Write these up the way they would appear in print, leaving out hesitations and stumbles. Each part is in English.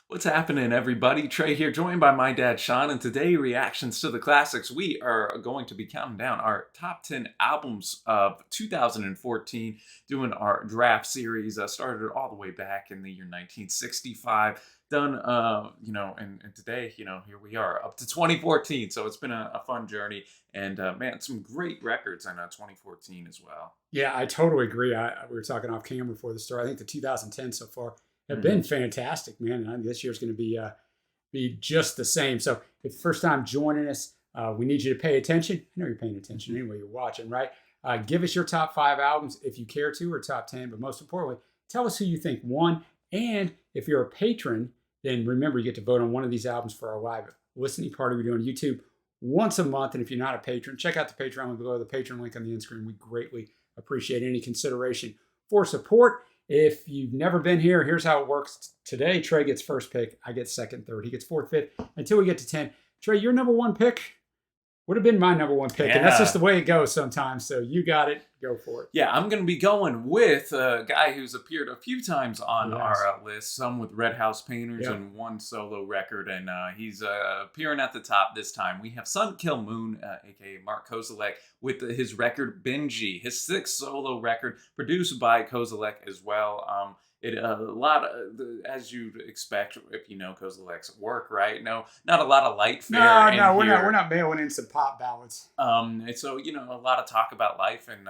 What's happening, everybody? Trey here, joined by my dad, Sean, and today, reactions to the classics. We are going to be counting down our top 10 albums of 2014, doing our draft series. Started all the way back in the year 1965. Done, and today, here we are up to 2014. So it's been a fun journey, and man, some great records in 2014 as well. Yeah, I totally agree. We were talking off camera before the start. I think the 2010 so far have been fantastic, man. And I think this year's going to be just the same. So if it's the first time joining us, we need you to pay attention. I know you're paying attention anyway. You're watching, right? Give us your top 5 albums if you care to, or top 10. But most importantly, tell us who you think won. And if you're a patron, then remember you get to vote on one of these albums for our live listening party we do on YouTube once a month. And if you're not a patron, check out the Patreon link below, the Patreon link on the end screen. We greatly appreciate any consideration for support. If you've never been here, here's how it works. Today, Trey gets first pick. I get second, third. He gets fourth, fifth, until we get to 10. Trey, your number one pick would have been my number one pick. Yeah. And that's just the way it goes sometimes. So you got it. Go for it. Yeah, I'm going to be going with a guy who's appeared a few times on our list, some with Red House Painters and one solo record. And he's appearing at the top this time. We have Kil Moon, a.k.a. Mark Kozelek, with his record Benji, his 6th solo record, produced by Kozelek as well. As you'd expect if you know Kozelek's work, right? No, not a lot of light fare. No, we're not mailing in some pop ballads. And so a lot of talk about life and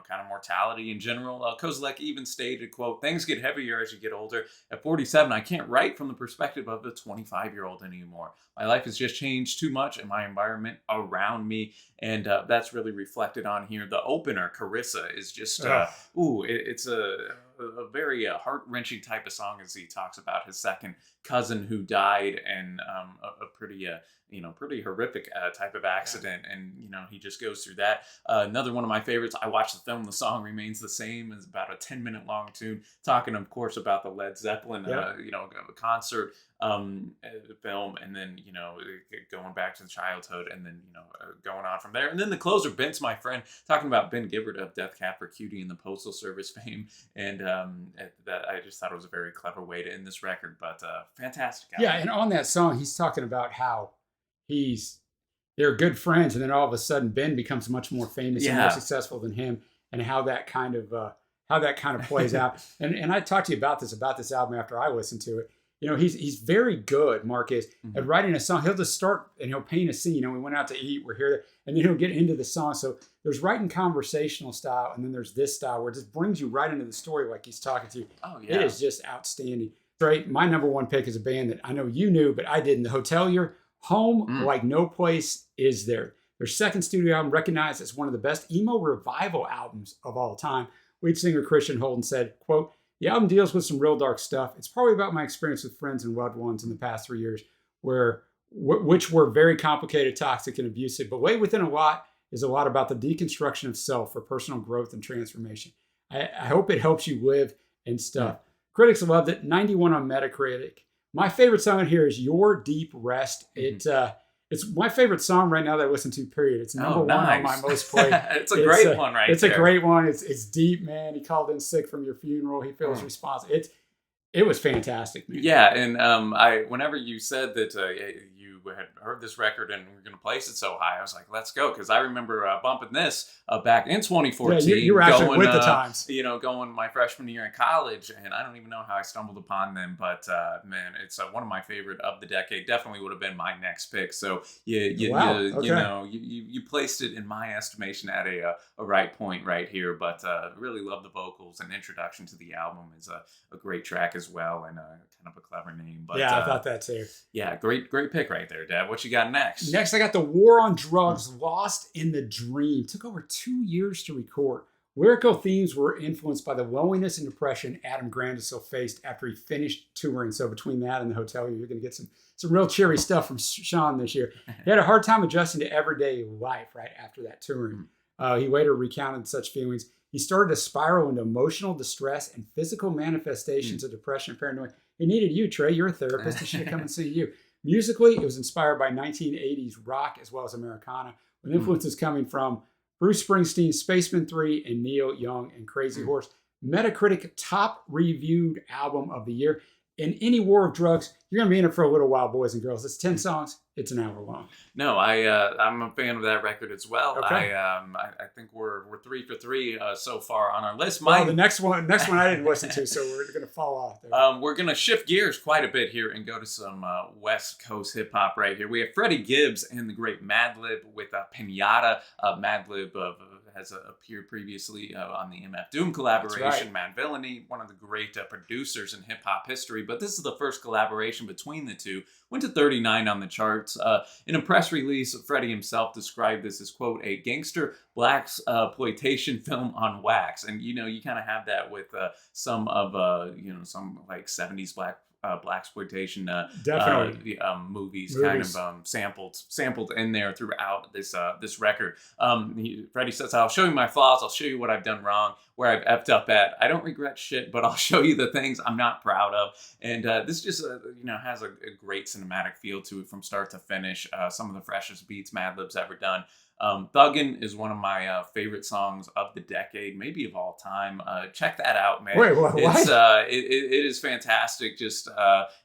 kind of mortality in general. Kozelek even stated, quote, "Things get heavier as you get older. At 47, I can't write from the perspective of a 25-year-old anymore. My life has just changed too much, and my environment around me." And that's really reflected on here. The opener, Carissa, is just it's a very heart-wrenching type of song, as he talks about his second cousin who died, and a pretty pretty horrific type of accident. And he just goes through that. Another one of my favorites, I watched the film, the song remains the same. It's about a 10-minute long tune, talking of course about the Led Zeppelin concert film, and then going back to the childhood, and then going on from there. And then the closer, Ben's My Friend, talking about Ben Gibbard of Death Cab for Cutie and the Postal Service fame. And that I just thought it was a very clever way to end this record, but fantastic album. Yeah, and on that song he's talking about how they're good friends, and then all of a sudden Ben becomes much more famous and more successful than him, and how that kind of plays out. And I talked to you about this album after I listened to it. He's very good, Mark is, at writing a song. He'll just start and he'll paint a scene. We went out to eat, we're here, and then he'll get into the song. So there's writing conversational style, and then there's this style where it just brings you right into the story like he's talking to you. Oh, yeah. It is just outstanding. Right, my number one pick is a band that I know you knew, but I didn't. The Hotelier, Home Like No Place Is There. Their second studio album, recognized as one of the best emo revival albums of all time. Lead singer Christian Holden said, quote, "The album deals with some real dark stuff. It's probably about my experience with friends and loved ones in the past 3 years, which were very complicated, toxic, and abusive. But laid within a lot is a lot about the deconstruction of self for personal growth and transformation. I hope it helps you live and stuff." Yeah. Critics loved it. 91 on Metacritic. My favorite song on here is Your Deep Rest. It's my favorite song right now that I listen to, period. It's number one on my most played. It's a great one right there. It's a great one. It's deep, man. He called in sick from your funeral. He feels responsible. It was fantastic, man. Yeah, and whenever you said that you had heard this record and we're going to place it so high, I was like, let's go. Because I remember bumping this back in 2014. Yeah, you were actually with the times. Going my freshman year in college, and I don't even know how I stumbled upon them. But man, it's one of my favorite of the decade. Definitely would have been my next pick. So you placed it in my estimation at a right point right here. But really love the vocals, and introduction to the album is a great track as well, and kind of a clever name. But yeah, I thought that too. Yeah, great pick right there, Dad. What you got next? Next, I got The War on Drugs, Lost in the Dream. Took over 2 years to record. Lyrical themes were influenced by the loneliness and depression Adam Grandisel faced after he finished touring. So between that and The Hotelier, you're going to get some real cheery stuff from Sean this year. He had a hard time adjusting to everyday life right after that touring. He later recounted such feelings. He started to spiral into emotional distress and physical manifestations of depression and paranoia. He needed you, Trey. You're a therapist. He should have come and see you. Musically, it was inspired by 1980s rock as well as Americana, with influences coming from Bruce Springsteen, Spaceman 3, and Neil Young and Crazy Horse. Metacritic top reviewed album of the year. in any war of drugs, you're going to be in it for a little while, boys and girls. It's 10 songs. It's an hour long. No, I'm a fan of that record as well. Okay. I think we're 3 for 3 so far on our list. Well, the next one I didn't listen to, so we're going to fall off there. We're going to shift gears quite a bit here and go to some West Coast hip hop right here. We have Freddie Gibbs and the great Madlib with Pinata. Madlib has appeared previously on the MF Doom collaboration, Mad Villainy, one of the great producers in hip hop history. But this is the first collaboration between the two. Went to 39 on the charts. In a press release, Freddie himself described this as, quote, a gangster blaxploitation film on wax. And, you kind of have that with some of, some like 70s blaxploitation definitely movies kind of sampled in there throughout this record. Freddie says, I'll show you my flaws. I'll show you what I've done wrong, where I've effed up at. I don't regret shit, but I'll show you the things I'm not proud of. And this just has a great cinematic feel to it from start to finish. Some of the freshest beats Madlib's ever done. Thuggin' is one of my favorite songs of the decade, maybe of all time. Check that out, man. Wait, what? It is fantastic. Just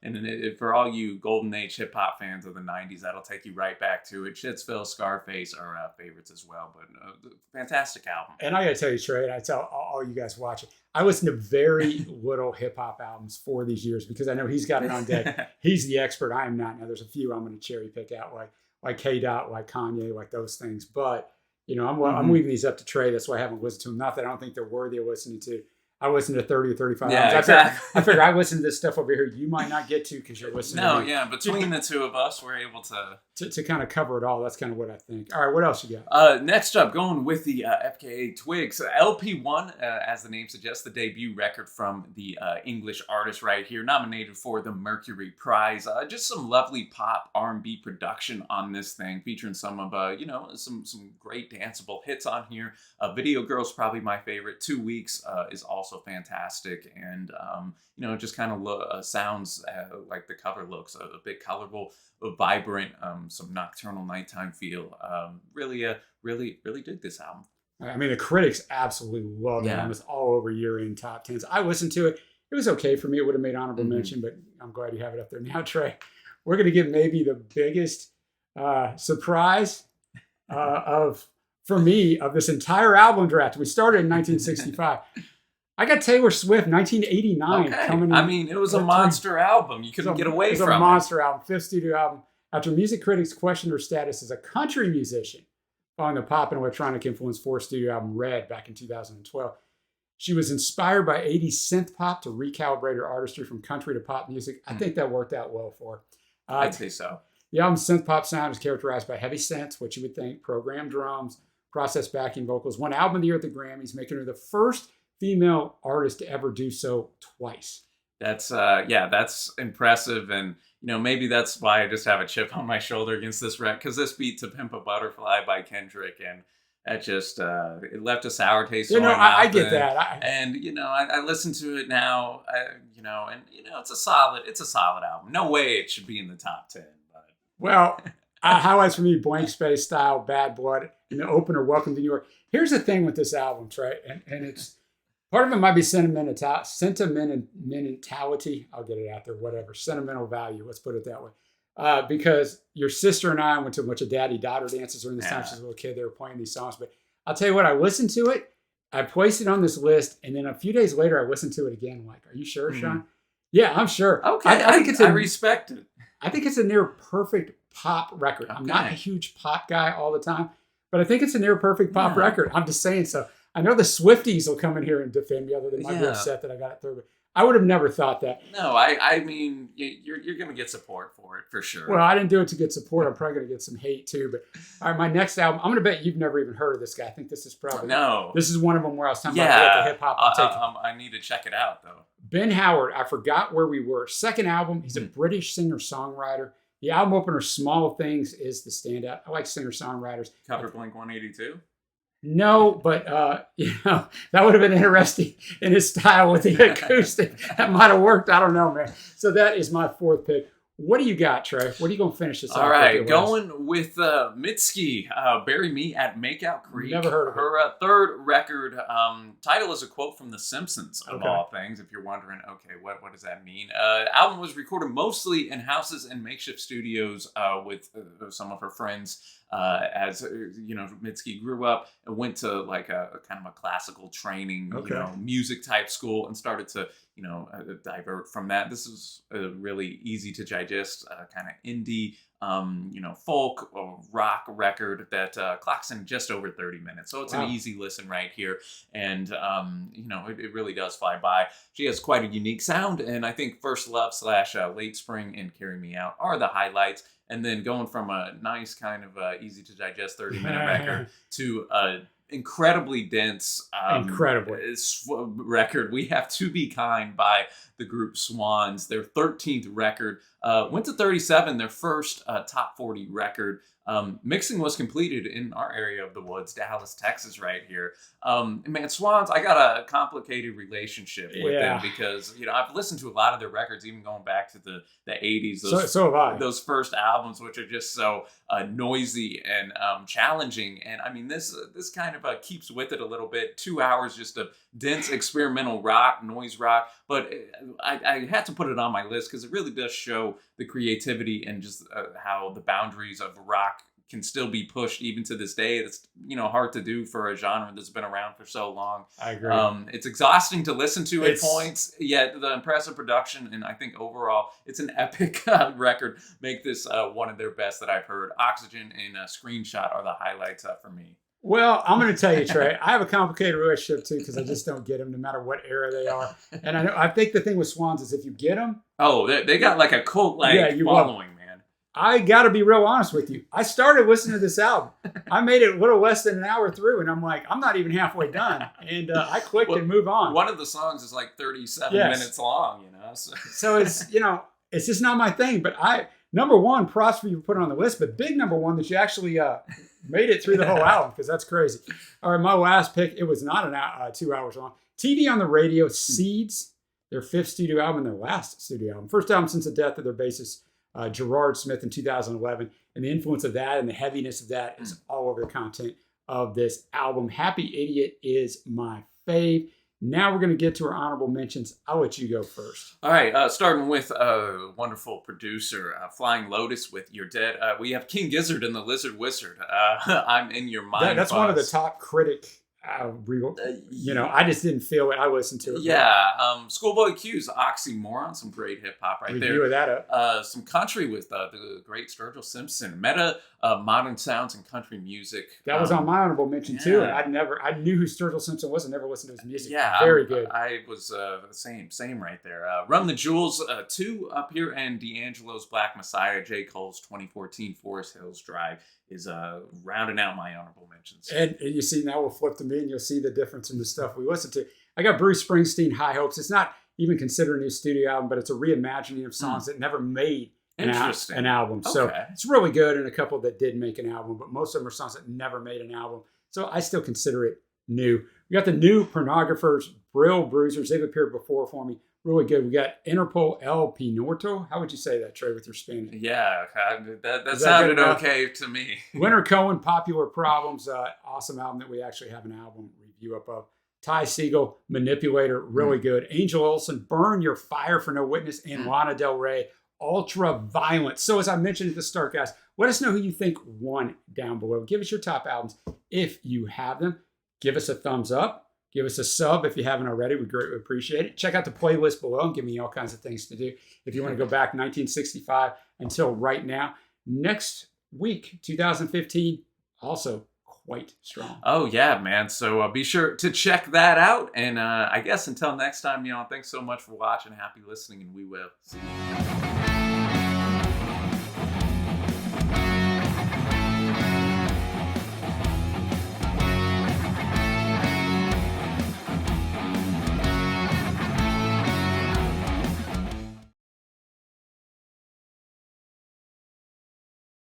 and for all you golden age hip hop fans of the '90s, that'll take you right back to it. Shitsville, Scarface are favorites as well, but fantastic album. And I gotta tell you, Trey, and I tell all you guys watching, I listened to very little hip hop albums for these years because I know he's got it on deck. He's the expert. I am not. Now there's a few I'm going to cherry pick out, like K-Dot, like Kanye, like those things. But, I'm leaving these up to Trey. That's why I haven't listened to them. Not that I don't think they're worthy of listening to. I listened to 30 or 35 albums. Exactly. I figure I listen to this stuff over here you might not get to because you're listening to me. Between the two of us, we're able to kind of cover it all. That's kind of what I think. All right, what else you got? Next up, going with the FKA Twigs. LP1, as the name suggests, the debut record from the English artist right here, nominated for the Mercury Prize. Just some lovely pop R&B production on this thing, featuring some of, some great danceable hits on here. Video Girl's probably my favorite. 2 Weeks is also fantastic, and it just kind of sounds like the cover looks a bit colorful, vibrant, some nocturnal nighttime feel. Really dig this album. I mean, the critics absolutely love it. It was all over year-end top 10s. I listened to it. It was okay for me. It would have made honorable mention, but I'm glad you have it up there now, Trey. We're going to give maybe the biggest surprise for me of this entire album draft. We started in 1965. I got Taylor Swift, 1989, coming in. I mean, it was a monster album. You couldn't get away from it. It was a monster album, fifth studio album. After music critics questioned her status as a country musician following the pop and electronic influence fourth studio album Red back in 2012, she was inspired by 80s synth pop to recalibrate her artistry from country to pop music. I think that worked out well for her. I'd say so. The album's synth pop sound is characterized by heavy synths, what you would think, programmed drums, processed backing vocals. Won Album of the Year at the Grammys, making her the first female artist to ever do so twice. That's impressive, and maybe that's why I just have a chip on my shoulder against this record, because this beat "To Pimp a Butterfly" by Kendrick, and that just it left a sour taste in my mouth. I get that, I listen to it now, it's a solid album. No way it should be in the top 10. But well, highlights for me: Blank Space Style, Bad Blood, and the opener, Welcome to New York. Here's the thing with this album, Trey, and it's. Part of it might be sentimentality. I'll get it out there, whatever. Sentimental value, let's put it that way. Because your sister and I went to a bunch of daddy-daughter dances during this time. She was a little kid. They were playing these songs. But I'll tell you what, I listened to it. I placed it on this list. And then a few days later, I listened to it again. I'm like, are you sure, Sean? Yeah, I'm sure. Okay, I respect it. I think it's a near perfect pop record. I'm not a huge pop guy all the time. But I think it's a near perfect pop record. I'm just saying so. I know the Swifties will come in here and defend me, although they might be upset that I got it third. But I would have never thought that. No, I mean, you're going to get support for it, for sure. Well, I didn't do it to get support. I'm probably going to get some hate, too. But all right, my next album, I'm going to bet you've never even heard of this guy. I think this is probably... No. This is one of them where I was talking about the hip-hop. I need to check it out, though. Ben Howard, I Forgot Where We Were. Second album, he's a British singer-songwriter. The album opener, Small Things, is the standout. I like singer-songwriters. Cover Blink-182? No, but that would have been interesting in his style with the acoustic. That might have worked. I don't know, man. So that is my fourth pick. What do you got, Trey? What are you going to finish this off? All right, going with Mitski, Bury Me at Makeout Creek. Never heard of her third record. Title is a quote from The Simpsons, of Okay. all things, if you're wondering, okay, what does that mean? Album was recorded mostly in houses and makeshift studios with some of her friends. As you know, Mitski grew up and went to like a kind of a classical training, Okay. music type school, and started to divert from that. This is a really easy to digest kind of indie, folk or rock record that clocks in just over 30 minutes. So it's Wow. an easy listen right here, and it really does fly by. She has quite a unique sound, and I think First Love / Late Spring and Carry Me Out are the highlights. And then going from a nice kind of easy to digest 30-minute record to a incredibly dense record. We have To Be Kind by the group Swans, their 13th record. Went to 37, their first top 40 record. Mixing was completed in our area of the woods, Dallas, Texas, right here. Man, Swans, I got a complicated relationship with them because, I've listened to a lot of their records, even going back to the 80s. So have I. Those first albums, which are just so noisy and challenging. And I mean, this kind of keeps with it a little bit. 2 hours just of dense experimental rock, noise rock. But I had to put it on my list because it really does show the creativity and just how the boundaries of rock can still be pushed even to this day. It's hard to do for a genre that's been around for so long. I agree. It's exhausting to listen to at points, yet the impressive production, and I think overall it's an epic record, make this one of their best that I've heard. Oxygen and Screenshot are the highlights for me. Well, I'm going to tell you, Trey, I have a complicated relationship too because I just don't get them no matter what era they are. And I think the thing with Swans is if you get them. Oh, they got like a cult-like following, man. I got to be real honest with you. I started listening to this album. I made it a little less than an hour through, and I'm like, I'm not even halfway done. And I clicked and move on. One of the songs is like 37 minutes long, So it's, it's just not my thing. But number one, props for you put it on the list, but big number one that you actually made it through the whole album because that's crazy. All right, my last pick, it was not 2 hours long. TV on the Radio, Seeds, their fifth studio album, their last studio album. First album since the death of their bassist, Gerard Smith in 2011. And the influence of that and the heaviness of that is all over the content of this album. Happy Idiot is my fave. Now we're going to get to our honorable mentions. I'll let you go first. All right, starting with a wonderful producer, Flying Lotus with You're Dead. We have King Gizzard and the Lizard Wizard. I'm in Your Mind. That's one of the top critic. I just didn't feel it. I listened to it. Yeah, Schoolboy Q's Oxymoron, some great hip hop right there. Review of that up. Some country with the great Sturgill Simpson. Meta, Modern Sounds and Country Music. That was on my honorable mention too. And I knew who Sturgill Simpson was. I never listened to his music. Yeah, very good. I was the same right there. Run the Jewels 2 up here, and D'Angelo's Black Messiah, J. Cole's 2014 Forest Hills Drive is rounding out my honorable mentions. And you see, now we'll flip to me and you'll see the difference in the stuff we listen to. I got Bruce Springsteen, High Hopes. It's not even considered a new studio album, but it's a reimagining of songs that never made an album. Okay. So it's really good, and a couple that did make an album, but most of them are songs that never made an album. So I still consider it new. We got the new Pornographers, Brill Bruisers. They've appeared before for me. Really good. We got Interpol El Pinorto. How would you say that, Trey, with your Spanish? Yeah, that sounded okay to me. Winter Cohen, Popular Problems. Awesome album that we actually have an album review up of. Ty Segall, Manipulator. Really good. Angel Olsen, Burn Your Fire for No Witness. And Lana Del Rey, Ultra Violent. So as I mentioned at the start, guys, let us know who you think won down below. Give us your top albums if you have them. Give us a thumbs up. Give us a sub if you haven't already. We'd greatly appreciate it. Check out the playlist below and give me all kinds of things to do. If you want to go back 1965 until right now. Next week, 2015, also quite strong. Oh, yeah, man. So be sure to check that out. And I guess until next time, thanks so much for watching. Happy listening, and we will see you.